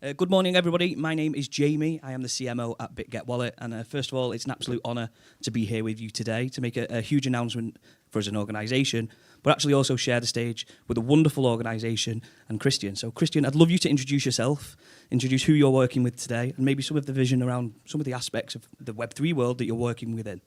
Good morning, everybody. My name is Jamie. I am the CMO at Bitget Wallet. And first of all, it's an absolute honour to be here with you today to make a huge announcement for us as an organisation, but actually also share the stage with a wonderful organisation and Christian. So, Christian, I'd love you to introduce yourself, introduce who you're working with today, and maybe some of the vision around some of the aspects of the Web3 world that you're working within.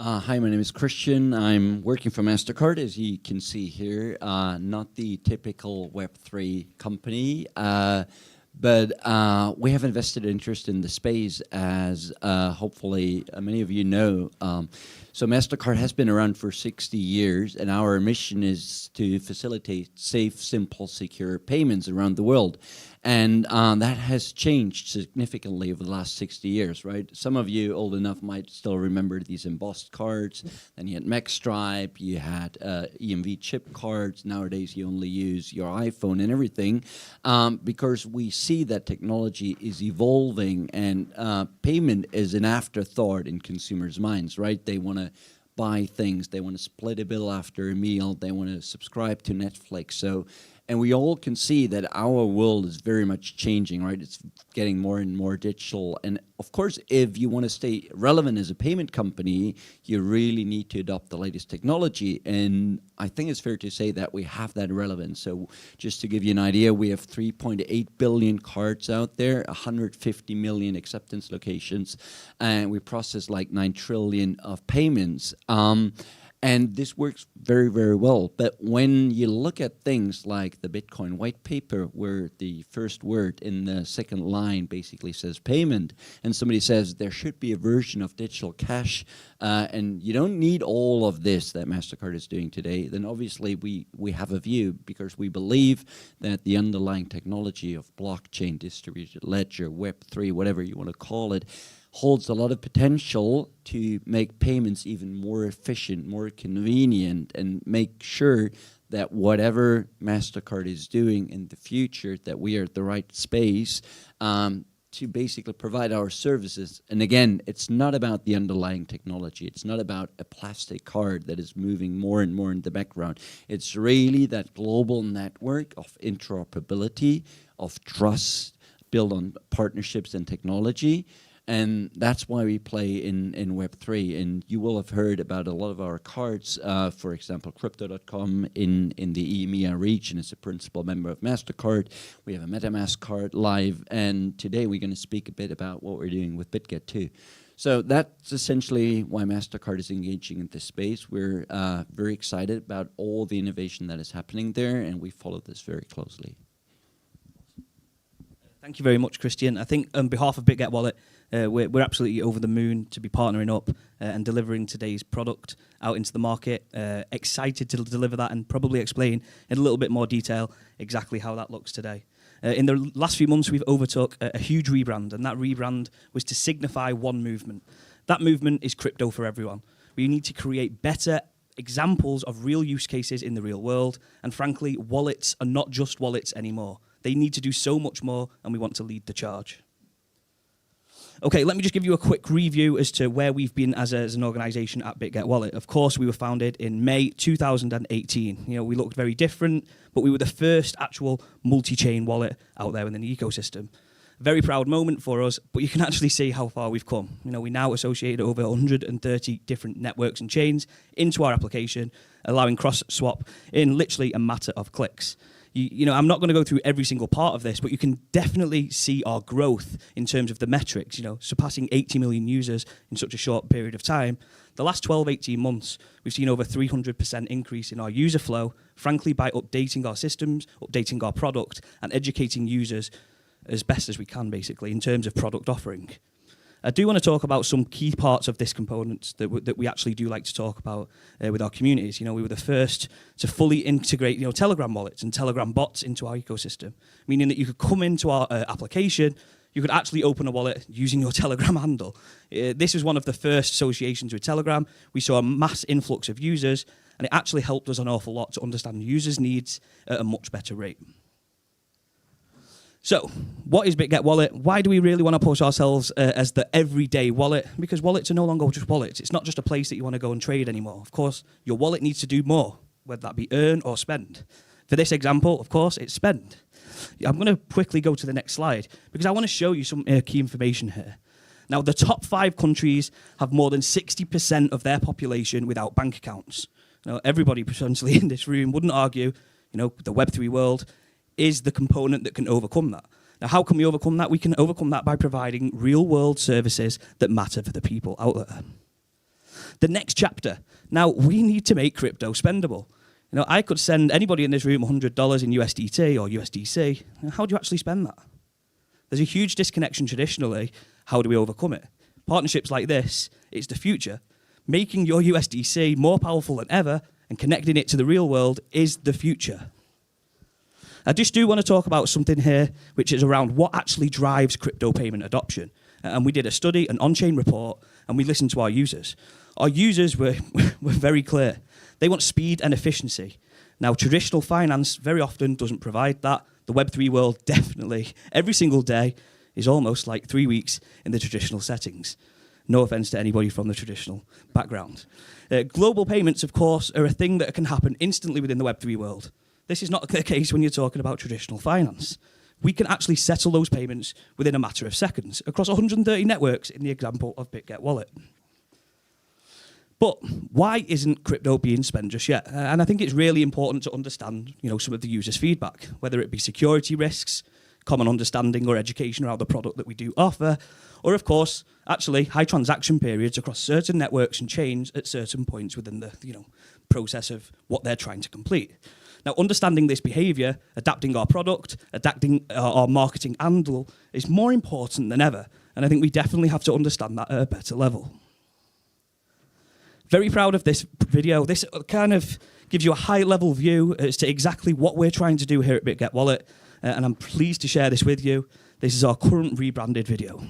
Hi, my name is Christian. I'm working for Mastercard, as you can see here. Not the typical Web3 company, but we have invested interest in the space, as hopefully many of you know. So Mastercard has been around for 60 years, and our mission is to facilitate safe, simple, secure payments around the world. And that has changed significantly over the last 60 years, right? Some of you old enough might still remember these embossed cards. Then you had MacStripe, you had EMV chip cards. Nowadays, you only use your iPhone and everything, because we see that technology is evolving, and payment is an afterthought in consumers' minds, right? They want to buy things, they want to split a bill after a meal, they want to subscribe to Netflix. And we all can see that our world is very much changing, right? It's getting more and more digital. And of course, if you want to stay relevant as a payment company, you really need to adopt the latest technology. And I think it's fair to say that we have that relevance. So just to give you an idea, we have 3.8 billion cards out there, 150 million acceptance locations, and we process like 9 trillion of payments. And this works very, very well. But when you look at things like the Bitcoin white paper, where the first word in the second line basically says payment, and somebody says there should be a version of digital cash, and you don't need all of this that MasterCard is doing today, then obviously we have a view, because we believe that the underlying technology of blockchain, distributed ledger, Web3, whatever you want to call it, holds a lot of potential to make payments even more efficient, more convenient, and make sure that whatever MasterCard is doing in the future, that we are at the right space to basically provide our services. And again, it's not about the underlying technology. It's not about a plastic card that is moving more and more in the background. It's really that global network of interoperability, of trust, built on partnerships and technology. And that's why we play in Web3. And you will have heard about a lot of our cards. For example, Crypto.com in the EMEA region is a principal member of MasterCard. We have a MetaMask card live. And today we're going to speak a bit about what we're doing with Bitget too. So that's essentially why MasterCard is engaging in this space. We're very excited about all the innovation that is happening there, and we follow this very closely. Thank you very much, Christian. I think on behalf of Bitget Wallet, we're absolutely over the moon to be partnering up and delivering today's product out into the market. Excited to deliver that and probably explain in a little bit more detail exactly how that looks today. In the last few months, we've overtook a huge rebrand, and that rebrand was to signify one movement. That movement is crypto for everyone. We need to create better examples of real use cases in the real world, and frankly, wallets are not just wallets anymore. They need to do so much more, and we want to lead the charge. Okay, let me just give you a quick review as to where we've been as an organization at Bitget Wallet. Of course, we were founded in May 2018. You know, we looked very different, but we were the first actual multi-chain wallet out there within the ecosystem. Very proud moment for us, but you can actually see how far we've come. You know, we now associate over 130 different networks and chains into our application, allowing cross-swap in literally a matter of clicks. You know, I'm not going to go through every single part of this, but you can definitely see our growth in terms of the metrics, you know, surpassing 80 million users in such a short period of time. The last 12, 18 months, we've seen over 300% increase in our user flow, frankly, by updating our systems, updating our product, and educating users as best as we can, basically, in terms of product offering. I do want to talk about some key parts of this component that we actually do like to talk about with our communities. You know, we were the first to fully integrate, you know, Telegram wallets and Telegram bots into our ecosystem, meaning that you could come into our application, you could actually open a wallet using your Telegram handle. This was one of the first associations with Telegram. We saw a mass influx of users, and it actually helped us an awful lot to understand users' needs at a much better rate. So, what is Bitget Wallet? Why do we really want to push ourselves as the everyday wallet? Because wallets are no longer just wallets. It's not just a place that you want to go and trade anymore. Of course, your wallet needs to do more, whether that be earn or spend. For this example, of course, it's spend. I'm going to quickly go to the next slide because I want to show you some key information here. Now, the top 5 countries have more than 60% of their population without bank accounts. Now, everybody potentially in this room wouldn't argue, the Web3 world is the component that can overcome that. Now, how can we overcome that? We can overcome that by providing real-world services that matter for the people out there. The next chapter. Now, we need to make crypto spendable. I could send anybody in this room $100 in USDT or USDC. How do you actually spend that? There's a huge disconnection traditionally. How do we overcome it? Partnerships like this, it's the future. Making your USDC more powerful than ever and connecting it to the real world is the future. I just do want to talk about something here, which is around what actually drives crypto payment adoption. And we did a study, an on-chain report, and we listened to our users. Our users were very clear. They want speed and efficiency. Now, traditional finance very often doesn't provide that. The Web3 world definitely, every single day, is almost like 3 weeks in the traditional settings. No offense to anybody from the traditional background. Global payments, of course, are a thing that can happen instantly within the Web3 world. This is not the case when you're talking about traditional finance. We can actually settle those payments within a matter of seconds across 130 networks in the example of Bitget Wallet. But why isn't crypto being spent just yet? And I think it's really important to understand, some of the users' feedback, whether it be security risks, common understanding or education around the product that we do offer, or of course, actually high transaction periods across certain networks and chains at certain points within the, process of what they're trying to complete. Now, understanding this behavior, adapting our product, adapting our marketing angle is more important than ever. And I think we definitely have to understand that at a better level. Very proud of this video. This kind of gives you a high-level view as to exactly what we're trying to do here at Bitget Wallet. And I'm pleased to share this with you. This is our current rebranded video.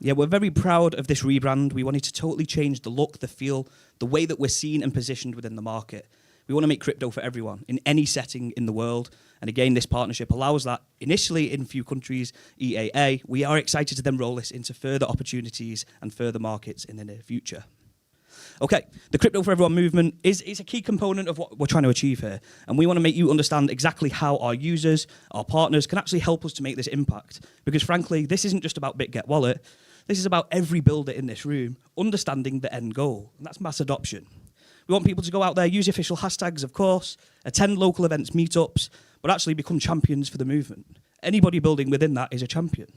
Yeah, we're very proud of this rebrand. We wanted to totally change the look, the feel, the way that we're seen and positioned within the market. We want to make crypto for everyone in any setting in the world. And again, this partnership allows that. Initially in a few countries, EAA, we are excited to then roll this into further opportunities and further markets in the near future. Okay, the Crypto for Everyone movement is a key component of what we're trying to achieve here. And we want to make you understand exactly how our users, our partners can actually help us to make this impact. Because frankly, this isn't just about Bitget Wallet. This is about every builder in this room understanding the end goal, and that's mass adoption. We want people to go out there, use official hashtags, of course, attend local events, meetups, but actually become champions for the movement. Anybody building within that is a champion.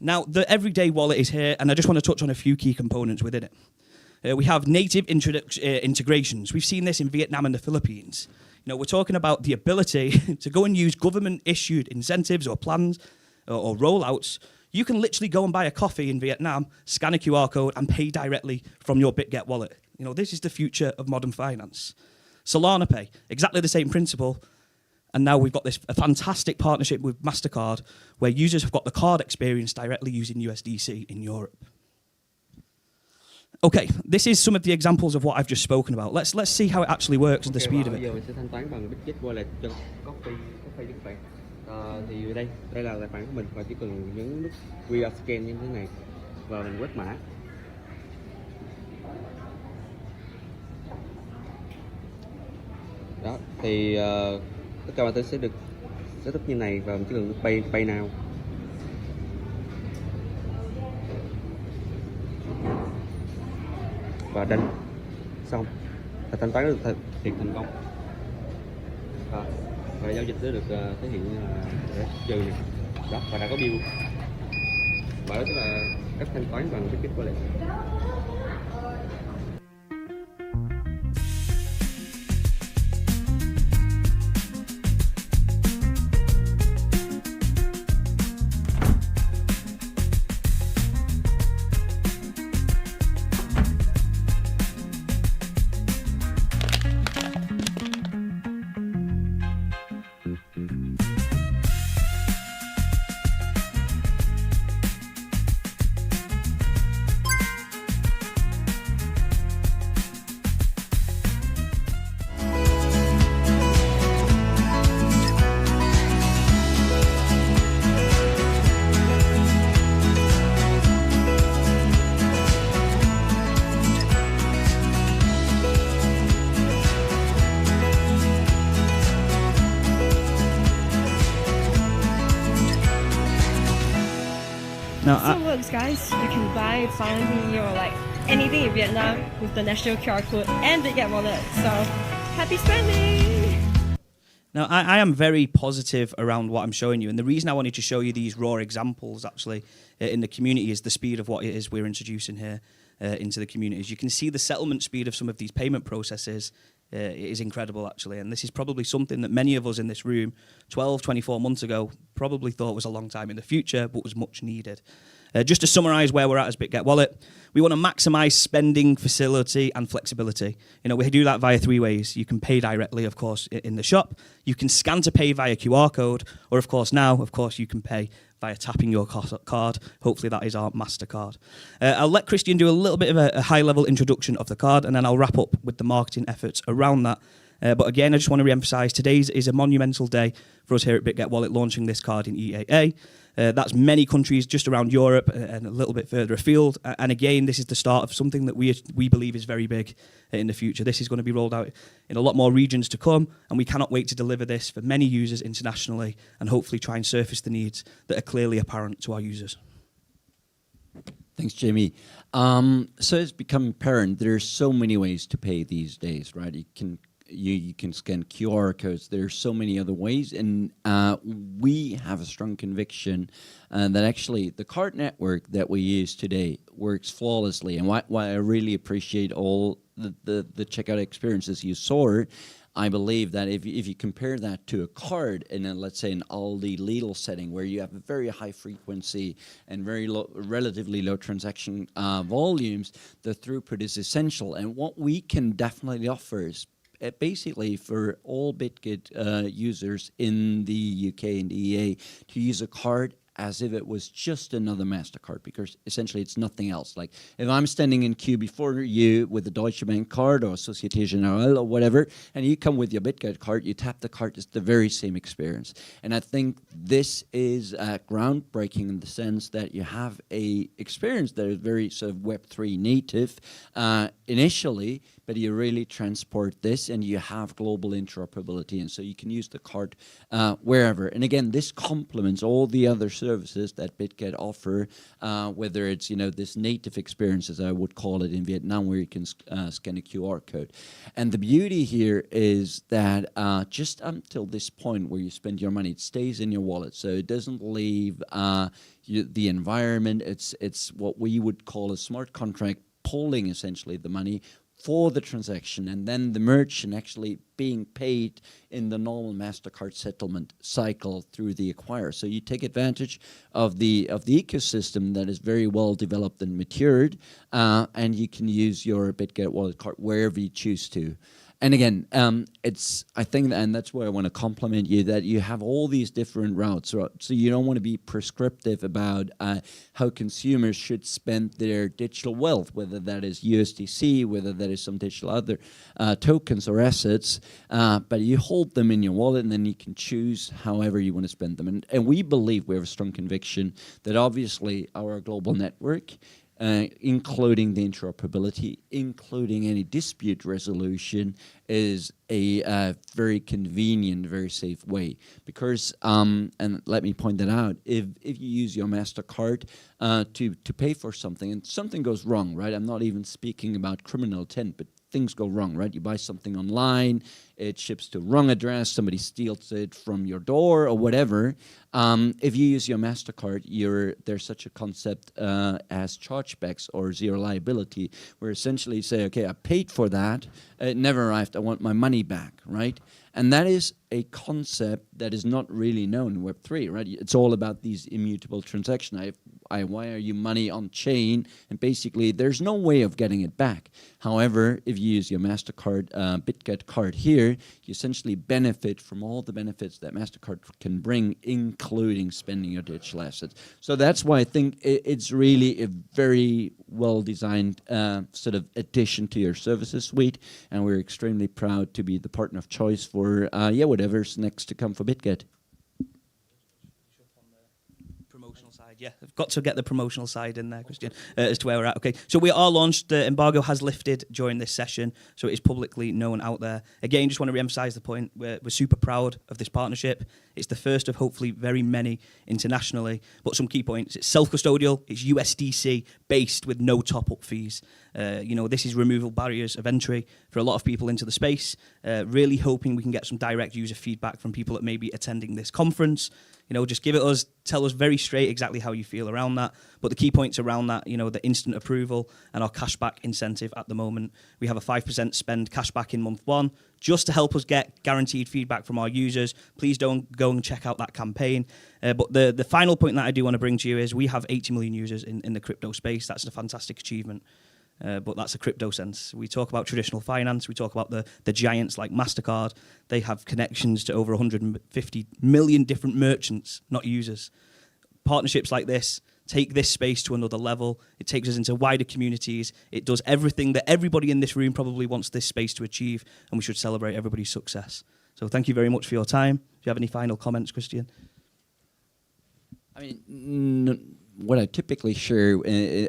Now, the everyday wallet is here, and I just want to touch on a few key components within it. We have native integrations. We've seen this in Vietnam and the Philippines. We're talking about the ability to go and use government-issued incentives or plans or rollouts. You can literally go and buy a coffee in Vietnam, scan a QR code, and pay directly from your Bitget wallet. This is the future of modern finance. Solana Pay, exactly the same principle. And now we've got a fantastic partnership with Mastercard, where users have got the card experience directly using USDC in Europe. Okay, this is some of the examples of what I've just spoken about. Let's see how it actually works and the speed of it. Thì đây là tài khoản của mình và chỉ cần nhấn nút QR scan như thế này và mình quét mã. Đó thì tất cả mọi thứ sẽ được setup như này và mình chỉ cần nút pay now. Và đánh xong là thanh toán được thực hiện thành công. Và giao dịch đó được thể hiện như là trừ này. Đó, và đã có bill. Và đó tức là cách thanh toán bằng Bitget Wallet. Now, So it works, guys. You can buy finally or like anything in Vietnam with the national QR code and Bitget Wallet. So happy spending! Now, I am very positive around what I'm showing you, and the reason I wanted to show you these raw examples actually in the community is the speed of what it is we're introducing here into the community. As you can see, the settlement speed of some of these payment processes is incredible actually, and this is probably something that many of us in this room 12, 24 months ago probably thought was a long time in the future, but was much needed. Just to summarise where we're at as Bitget Wallet, we want to maximise spending, facility and flexibility. You know, we do that via 3 ways. You can pay directly, of course, in the shop. You can scan to pay via QR code, or of course now, you can pay via tapping your card. Hopefully that is our Mastercard. I'll let Christian do a little bit of a high-level introduction of the card, and then I'll wrap up with the marketing efforts around that. But again, I just want to re-emphasise, today is a monumental day for us here at Bitget Wallet launching this card in EAA. That's many countries just around Europe and a little bit further afield. And again, this is the start of something that we believe is very big in the future. This is going to be rolled out in a lot more regions to come, and we cannot wait to deliver this for many users internationally and hopefully try and surface the needs that are clearly apparent to our users. Thanks, Jamie. So it's become apparent there are so many ways to pay these days, right? You can scan QR codes. There are so many other ways, and we have a strong conviction that actually the card network that we use today works flawlessly. And why I really appreciate all the checkout experiences you saw, I believe that if you compare that to a card in let's say an Aldi Lidl setting where you have a very high frequency and very relatively low transaction volumes, the throughput is essential. And what we can definitely offer is basically for all Bitget users in the UK and EA to use a card as if it was just another Mastercard, because essentially it's nothing else. Like if I'm standing in queue before you with a Deutsche Bank card or Société Générale or whatever, and you come with your Bitget card, you tap the card, it's the very same experience. And I think this is groundbreaking in the sense that you have a experience that is very sort of Web3 native initially, but you really transport this and you have global interoperability, and so you can use the card wherever. And again, this complements all the other services that Bitget offer, whether it's this native experience, as I would call it in Vietnam, where you can scan a QR code. And the beauty here is that just until this point where you spend your money, it stays in your wallet, so it doesn't leave the environment. It's what we would call a smart contract pulling essentially the money for the transaction, and then the merchant actually being paid in the normal Mastercard settlement cycle through the acquirer. So you take advantage of the ecosystem that is very well developed and matured, and you can use your Bitget wallet card wherever you choose to. And again, I think, and that's where I want to compliment you, that you have all these different routes. So you don't want to be prescriptive about how consumers should spend their digital wealth, whether that is USDC, whether that is some digital other tokens or assets, but you hold them in your wallet and then you can choose however you want to spend them. And we believe, we have a strong conviction that obviously our global network, including the interoperability, including any dispute resolution, is a very convenient, very safe way. Because, and let me point that out, if you use your Mastercard to pay for something and something goes wrong, right? I'm not even speaking about criminal intent, but things go wrong, right? You buy something online, it ships to wrong address, somebody steals it from your door or whatever. If you use your Mastercard, there's such a concept as chargebacks or zero liability, where essentially you say, okay, I paid for that, it never arrived, I want my money back, right? And that is a concept that is not really known in Web3, right? It's all about these immutable transactions. I wire you money on chain, and basically there's no way of getting it back. However, if you use your Mastercard Bitget card here, you essentially benefit from all the benefits that Mastercard can bring, including spending your digital assets. So that's why I think it's really a very well-designed sort of addition to your services suite, and we're extremely proud to be the partner of choice for whatever's next to come for Bitget. promotional side, yeah. I've got to get the promotional side in there, Christian, as to where we're at. Okay, so we are launched. The embargo has lifted during this session, so it is publicly known out there. Again, just want to re-emphasize the point. We're super proud of this partnership. It's the first of hopefully very many internationally. But some key points: it's self-custodial, it's USDC based with no top-up fees. This is removal barriers of entry for a lot of people into the space. Really hoping we can get some direct user feedback from people that may be attending this conference. Just give it us, tell us very straight exactly how you feel around that. But the key points around that, the instant approval and our cashback incentive at the moment. We have a 5% spend cashback in month 1, just to help us get guaranteed feedback from our users. Please don't go and check out that campaign. But the final point that I do want to bring to you is we have 80 million users in the crypto space. That's a fantastic achievement. But that's a crypto sense. We talk about traditional finance. We talk about the giants like Mastercard. They have connections to over 150 million different merchants, not users. Partnerships like this take this space to another level. It takes us into wider communities. It does everything that everybody in this room probably wants this space to achieve, and we should celebrate everybody's success. So thank you very much for your time. Do you have any final comments, Christian? I mean, what I typically share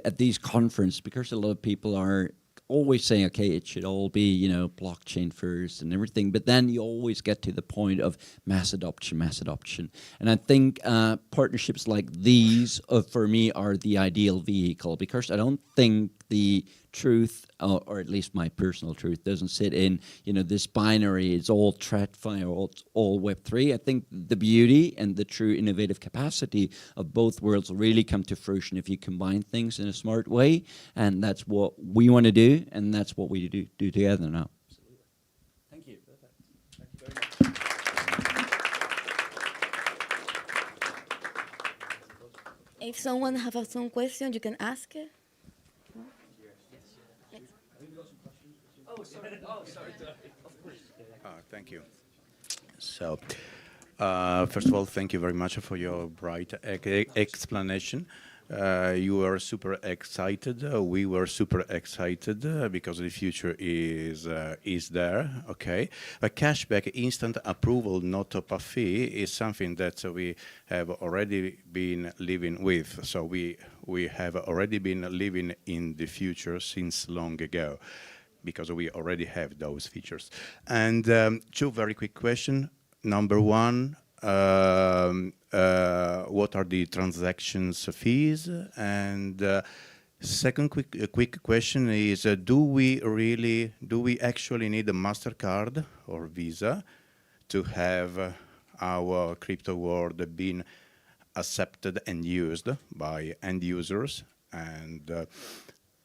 at these conferences, because a lot of people are always saying, okay, it should all be, blockchain first and everything, but then you always get to the point of mass adoption. And I think partnerships like these, for me, are the ideal vehicle, because I don't think the truth, or at least my personal truth, doesn't sit in, this binary, it's all TradFi or all Web3. I think the beauty and the true innovative capacity of both worlds really come to fruition if you combine things in a smart way, and that's what we want to do, and that's what we do together now. Absolutely. Thank you. Perfect. Thank you very much. If someone have some question, you can ask it. Thank you. So, first of all, thank you very much for your bright explanation. You were super excited. We were super excited because the future is there. Okay, a cashback, instant approval, not top-up fee is something that we have already been living with. So we have already been living in the future since long ago, because we already have those features. And 2 very quick questions. Number 1, what are the transactions fees? And second quick question is, do we actually need a Mastercard or Visa to have our crypto world being accepted and used by end users?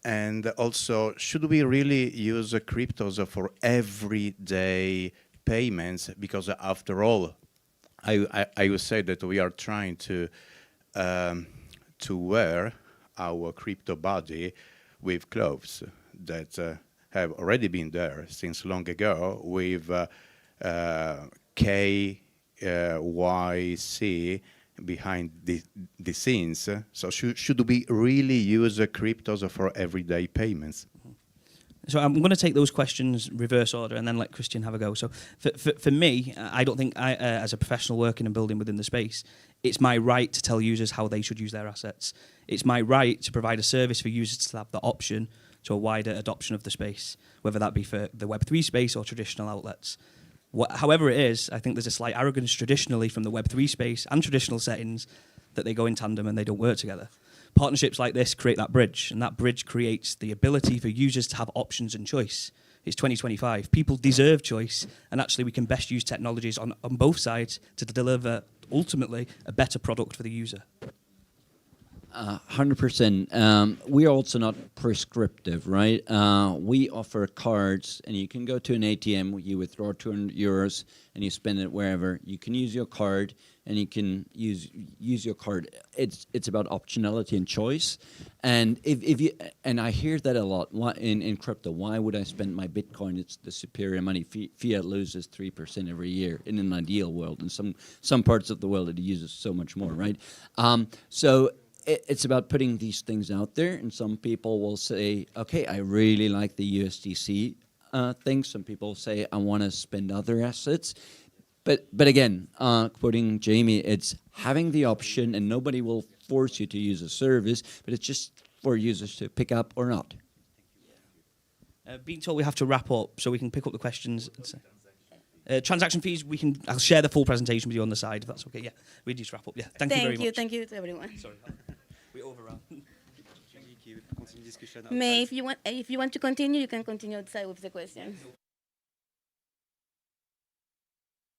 And also, should we really use cryptos for everyday payments? Because after all, I would say that we are trying to wear our crypto body with clothes that have already been there since long ago with KYC behind the scenes. So should we really use cryptos for everyday payments? So I'm going to take those questions reverse order and then let Christian have a go. So for me, I don't think as a professional working and building within the space, it's my right to tell users how they should use their assets. It's my right to provide a service for users to have the option to a wider adoption of the space, whether that be for the Web3 space or traditional outlets. However it is, I think there's a slight arrogance traditionally from the Web3 space and traditional settings that they go in tandem and they don't work together. Partnerships like this create that bridge, and that bridge creates the ability for users to have options and choice. It's 2025. People deserve choice, and actually we can best use technologies on both sides to deliver, ultimately, a better product for the user. 100%. We're also not prescriptive, right? We offer cards, and you can go to an ATM, you withdraw €200, and you spend it wherever. You can use your card, and you can use your card. It's about optionality and choice. And if you, and I hear that a lot in crypto. Why would I spend my Bitcoin? It's the superior money. Fiat loses 3% every year in an ideal world. In some parts of the world, it uses so much more, right? So it's about putting these things out there, and some people will say, okay, I really like the USDC thing. Some people say, I want to spend other assets. But again, quoting Jamie, it's having the option, and nobody will force you to use a service, but it's just for users to pick up or not. Being told we have to wrap up, so we can pick up the questions. Transaction fees, I'll share the full presentation with you on the side, if that's okay. Yeah, we need to wrap up. Yeah, thank you very much. Thank you to everyone. Sorry, we overran. May, if you want to continue, you can continue outside with the questions.